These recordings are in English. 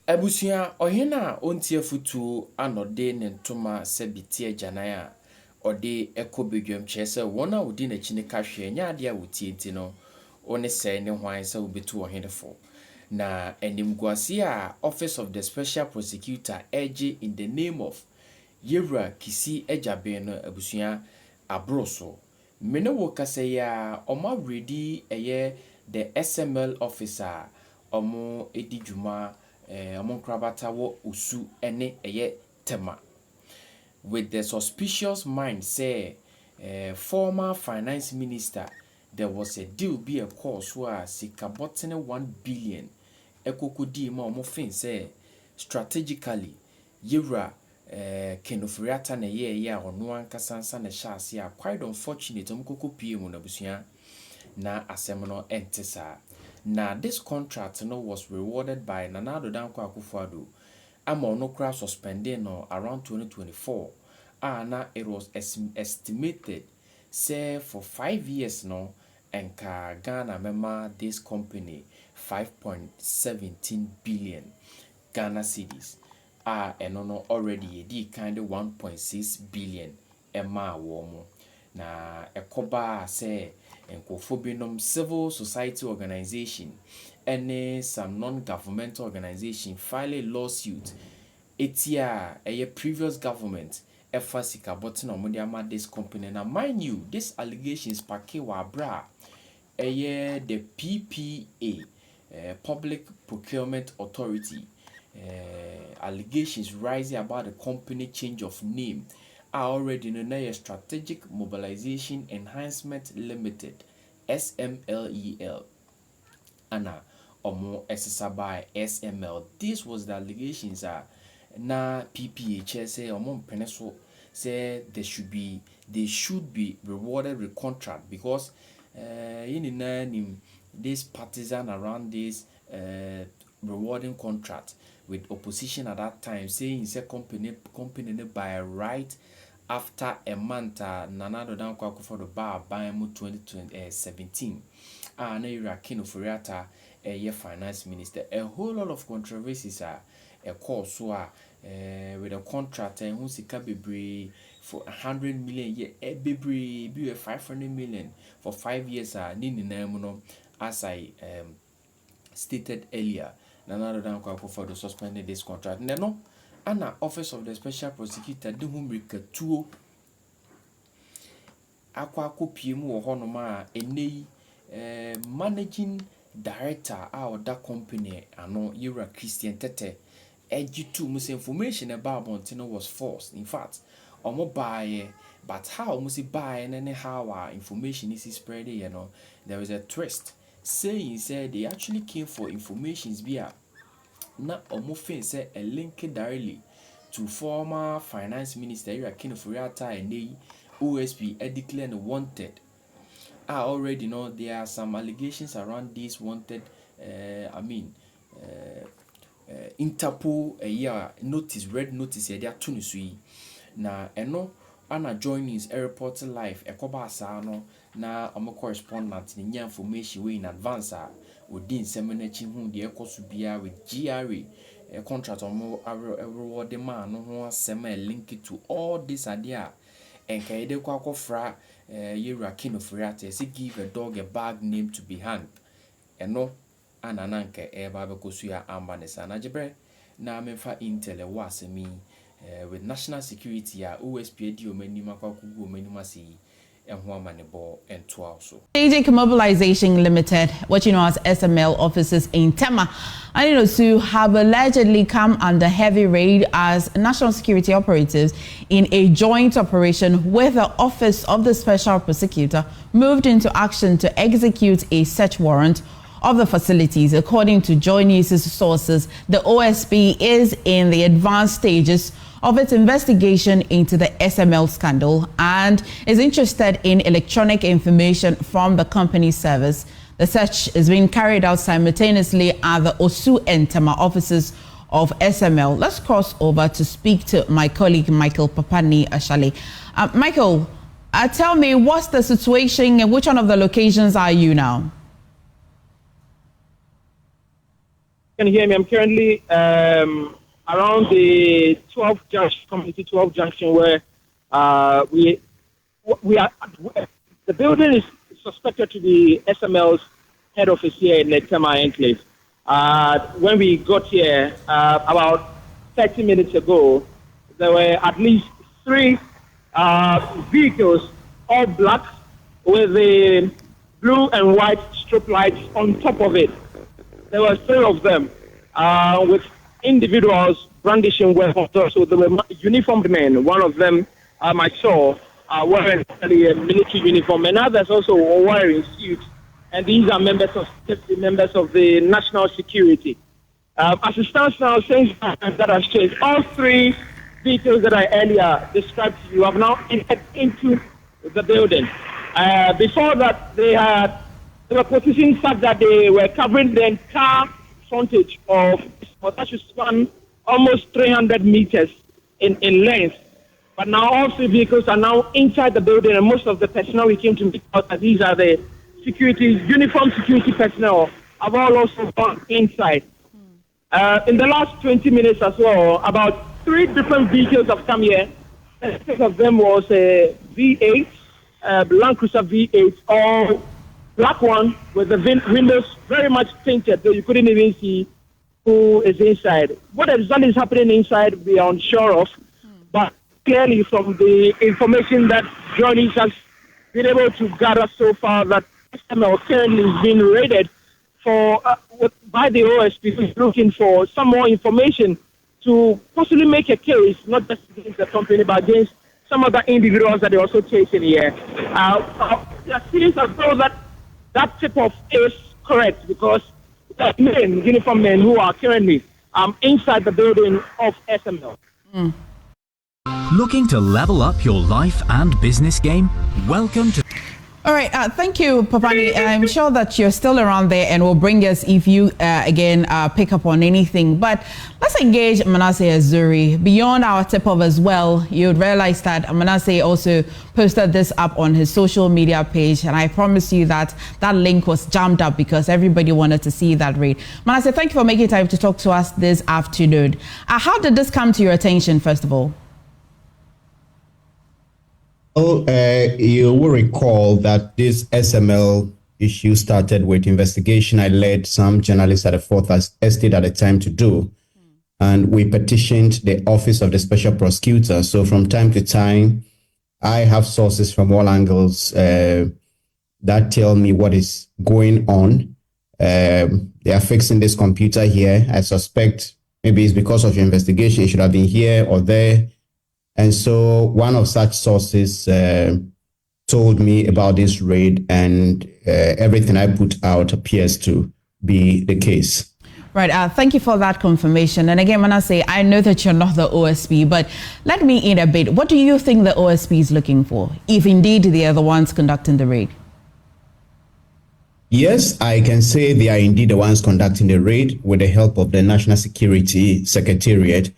Abusia ohena ontie futu anode ne ntoma sebiti ajanaya ode ekobedwam kyese wona wodi na chine kahwe nya ade a wotie nti no one se ne hwan se obetu ohenefo na enimguase a Office of the Special Prosecutor AG in the name of Yewura Kisi Ejabe no abusia abroso mene wo kase ya oma ready eye the SML officer omo edijuma among krabata wo usu ene eye tema with the suspicious mind say former finance minister there was a deal be a course where sikabotene 1 billion ekokodi ma omo fin say strategically Yewura kenofriata na ye ya ono ankasansa na hyase a quite unfortunate omkoko pie mu na busua na asem no entesa. Now, this contract was rewarded by Nat'l Akufo-Addo. Amonokra suspended around 2024. Now it was estimated, say for 5 years now, and Ghana member this company 5.17 billion Ghana cedis. And already the kind of 1.6 billion Emma Womo. Na ekoba say enkofobinom civil society organization and some non-governmental organization file a lawsuit etia a previous government efasika botin omodiama this company. Now mind you, these allegations pake wa bra the PPA Public Procurement Authority allegations rising about the company change of name are already known as Strategic Mobilization Enhancement Limited, SMLEL. Anna Omo SSA by SML. This was the allegations na PPH say Omo Peneso say they should be rewarded with contract because this partisan around this rewarding contract with opposition at that time saying it's a company by right after a month Nat'l Akufo-Addo by 2017 na Yewura Ofori a finance minister. A whole lot of controversies a course so with a contract who sika bebre for 100 million year bebre be 500 million for 5 years as I stated earlier. Nat'l Akufo-Addo suspended this contract. No, and the Office of the Special Prosecutor do whom recatuo akwa kopiemu wo honoma enei managing director of that company ano Yewura Christian Tete ejitu mus information about Montino was false. In fact, omo buy but how must buy and how information is spreading, there is a twist saying said they actually came for informations via na omo fin say a link directly to former finance minister Yewura Ofori and OSP declared wanted. I already know there are some allegations around this wanted Interpol notice, red notice they are tunisui na eno ana joinings a report live ekoba no na omo correspondent ni information we in advance within semenachi hu de ekoso bia with GRA a contract omo reward man no ho asem a link to all this idea and kaide kwa kofra Yewura Ofori say give a dog a bag name to be hanged eno anananke eba bekosuya ambanesa na jebre na memfa intel wasemi with national security ya OSP di omanima kwa kugu omanima si enho amanebo ento also. Strategic Mobilization Limited, what you know as SML offices in Tema, Aniwuo have allegedly come under heavy raid as national security operatives in a joint operation with the Office of the Special Prosecutor moved into action to execute a search warrant of the facilities. According to Joy News' sources, the OSP is in the advanced stages of its investigation into the SML scandal and is interested in electronic information from the company's servers. The search is being carried out simultaneously at the Osu and Tema offices of SML. Let's cross over to speak to my colleague Michael Papani Ashale. Michael, tell me, what's the situation and which one of the locations are you now? Can you hear me? I'm currently around the 12 junction, community 12 junction, where we are. The building is suspected to be SML's head office here in the Tema Enclave. When we got here about 30 minutes ago, there were at least 3 vehicles, all black, with the blue and white strip lights on top of it. There were 3 of them with individuals brandishing weapons. So there were uniformed men. One of them I saw wearing a military uniform, and others also were wearing suits. And these are members of the national security. As it stands now, since that has changed, all 3 vehicles that I earlier described to you have now entered into the building. Before that, they were positioning such that they were covering the entire frontage of that should span almost 300 meters in length. But now all 3 vehicles are now inside the building, and most of the personnel we came to meet out, these are the uniform security personnel, have all also gone inside. In the last 20 minutes as well, about 3 different vehicles have come here. One of them was a V8, Land Cruiser V8, all black one with the windows very much tinted, so you couldn't even see who is inside. What exactly is happening inside, we are unsure of, but clearly from the information that Johnny has been able to gather so far, that SML currently is being raided by the OSP, who is looking for some more information to possibly make a case, not just against the company, but against some other individuals that they're also chasing here. It seems as though that tip-off is correct, because the uniformed men who are currently inside the building of SML. Looking to level up your life and business game? Welcome to... All right, thank you, Papani. I'm sure that you're still around there and will bring us if you, again, pick up on anything. But let's engage Manasseh Azuri. Beyond our tip-off as well, you'd realize that Manasseh also posted this up on his social media page, and I promise you that that link was jammed up because everybody wanted to see that raid. Manasseh, thank you for making time to talk to us this afternoon. How did this come to your attention, first of all? Well, you will recall that this SML issue started with investigation I led some journalists at the 4th Estate at the time to do. And we petitioned the Office of the Special Prosecutor. So from time to time, I have sources from all angles that tell me what is going on. They are fixing this computer here. I suspect maybe it's because of your investigation. It should have been here or there. And so one of such sources told me about this raid, and everything I put out appears to be the case. Right. Thank you for that confirmation. And again, when I say, I know that you're not the OSP, but let me in a bit. What do you think the OSP is looking for, if indeed they are the ones conducting the raid? Yes, I can say they are indeed the ones conducting the raid with the help of the National Security Secretariat.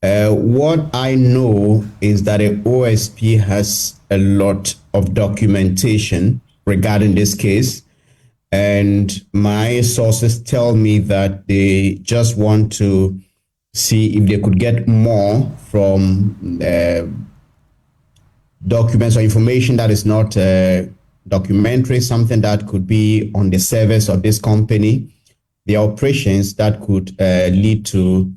What I know is that the OSP has a lot of documentation regarding this case, and my sources tell me that they just want to see if they could get more from documents or information that is not documentary, something that could be on the service of this company, the operations that could lead to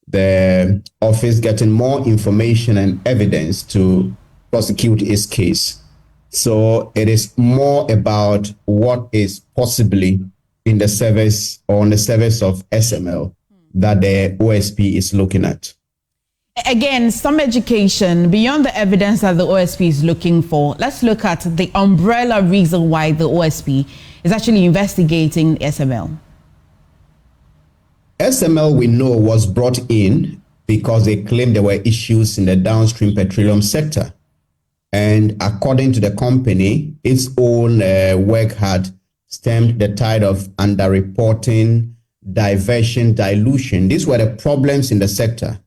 the office getting more information and evidence to prosecute its case. So it is more about what is possibly in the service or on the service of SML that the OSP is looking at. Again, some education beyond the evidence that the OSP is looking for. Let's look at the umbrella reason why the OSP is actually investigating SML. SML, we know, was brought in because they claimed there were issues in the downstream petroleum sector. And according to the company, its own work had stemmed the tide of underreporting, diversion, dilution. These were the problems in the sector.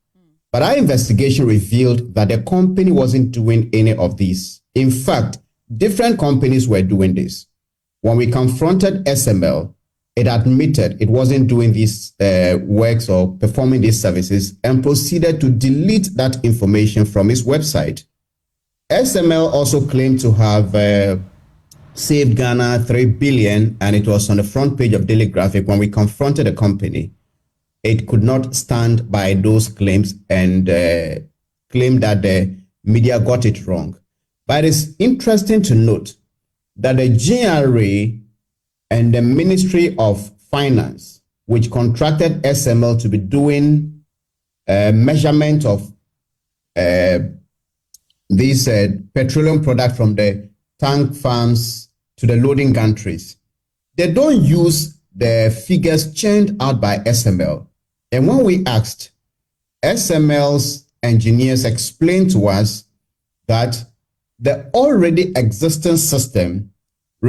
But our investigation revealed that the company wasn't doing any of these. In fact, different companies were doing this. When we confronted SML, it admitted it wasn't doing these works or performing these services and proceeded to delete that information from its website. SML also claimed to have saved Ghana 3 billion, and it was on the front page of Daily Graphic. When we confronted the company, it could not stand by those claims and claimed that the media got it wrong. But it's interesting to note that the GRA and the Ministry of Finance, which contracted SML to be doing measurement of these petroleum products from the tank farms to the loading gantries, they don't use the figures churned out by SML. And when we asked, SML's engineers explained to us that the already existing system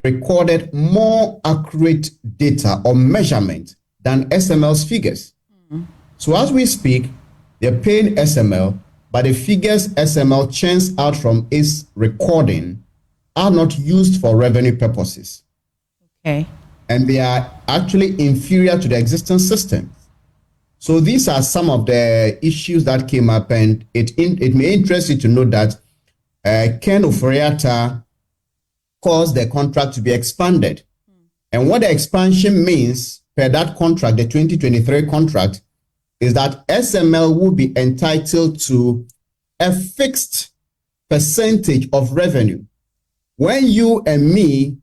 recorded more accurate data or measurement than SML's figures. Mm-hmm. So as we speak, they're paying SML, but the figures SML churns out from its recording are not used for revenue purposes. Okay. And they are actually inferior to the existing system. So these are some of the issues that came up, and it may interest you to know that Ken Ofori caused the contract to be expanded. And what the expansion means per that contract, the 2023 contract, is that SML will be entitled to a fixed percentage of revenue. When you and me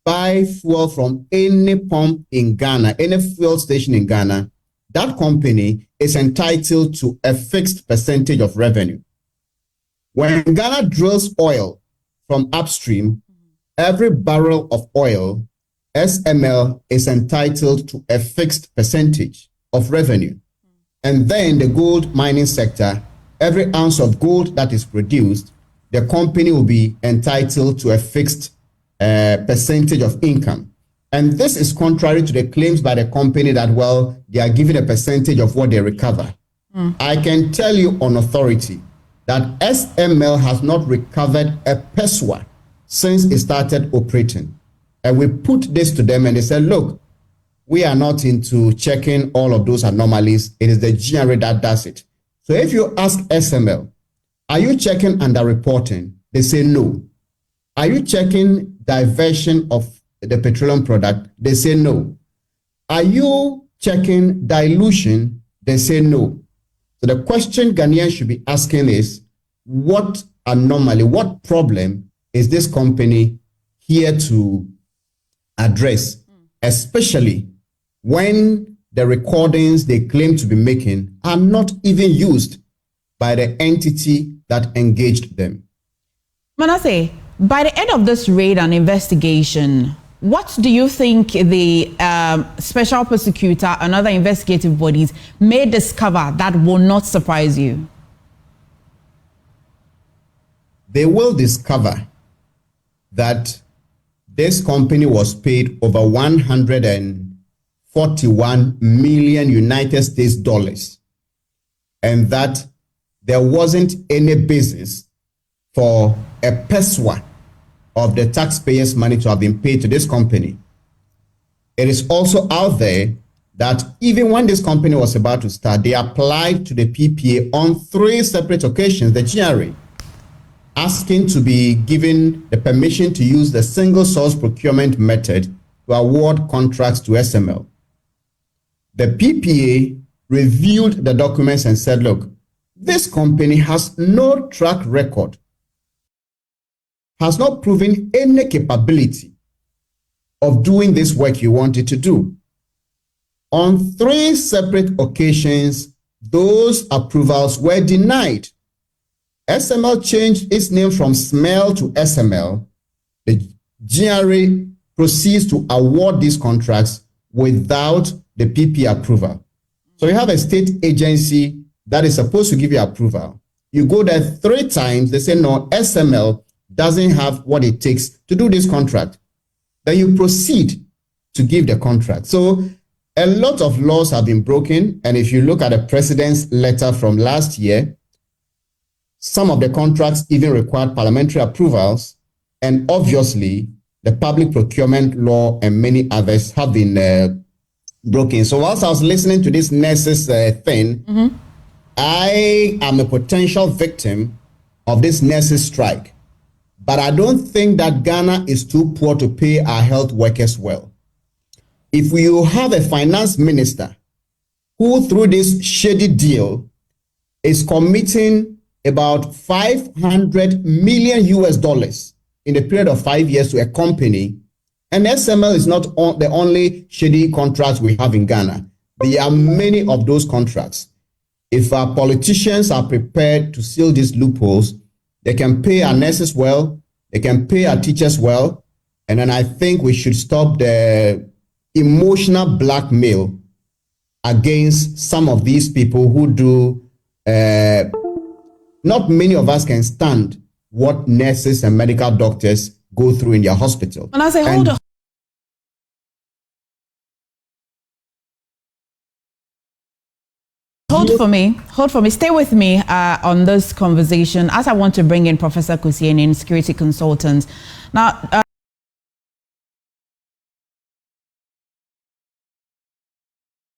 buy fuel from any pump in Ghana, any fuel station in Ghana, that company is entitled to a fixed percentage of revenue. When Ghana drills oil from upstream, every barrel of oil, SML is entitled to a fixed percentage of revenue. And then the gold mining sector, every ounce of gold that is produced, the company will be entitled to a fixed percentage of income. And this is contrary to the claims by the company that, well, they are given a percentage of what they recover. I can tell you on authority that SML has not recovered a pesewa since it started operating. And we put this to them and they said, look, we are not into checking all of those anomalies. It is the GRA that does it. So if you ask SML, are you checking underreporting? They say no. Are you checking diversion of the petroleum product? They say no. Are you checking dilution? They say no. So the question Ghanaians should be asking is, what anomaly, what problem is this company here to address, especially when the recordings they claim to be making are not even used by the entity that engaged them? Manasseh, by the end of this raid and investigation, what do you think the special prosecutor and other investigative bodies may discover that will not surprise you? They will discover that this company was paid over 141 million United States dollars, and that there wasn't any business for a pesewa of the taxpayers' money to have been paid to this company. It is also out there that even when this company was about to start, they applied to the PPA on 3 separate occasions, the GRA, asking to be given the permission to use the single source procurement method to award contracts to SML. The PPA reviewed the documents and said, look, this company has no track record, has not proven any capability of doing this work you want it to do. On 3 separate occasions, those approvals were denied. SML changed its name from SML to SML. The GRA proceeds to award these contracts without the PP approval. So you have a state agency that is supposed to give you approval. You go there 3 times, they say, no, SML doesn't have what it takes to do this contract. Then you proceed to give the contract. So a lot of laws have been broken. And if you look at the president's letter from last year, some of the contracts even required parliamentary approvals. And obviously, the public procurement law and many others have been broken. So whilst I was listening to this nurses thing, I am a potential victim of this nurses strike. But I don't think that Ghana is too poor to pay our health workers well. If you have a finance minister who, through this shady deal, is committing about 500 million US dollars in a period of 5 years to a company, and SML is not the only shady contracts we have in Ghana. There are many of those contracts. If our politicians are prepared to seal these loopholes, they can pay our nurses well, they can pay our teachers well, and then I think we should stop the emotional blackmail against some of these people who do. Not many of us can stand what nurses and medical doctors go through in their hospital. And I say, hold on. Hold for me, stay with me on this conversation as I want to bring in Professor Kusieni, security consultant. Now,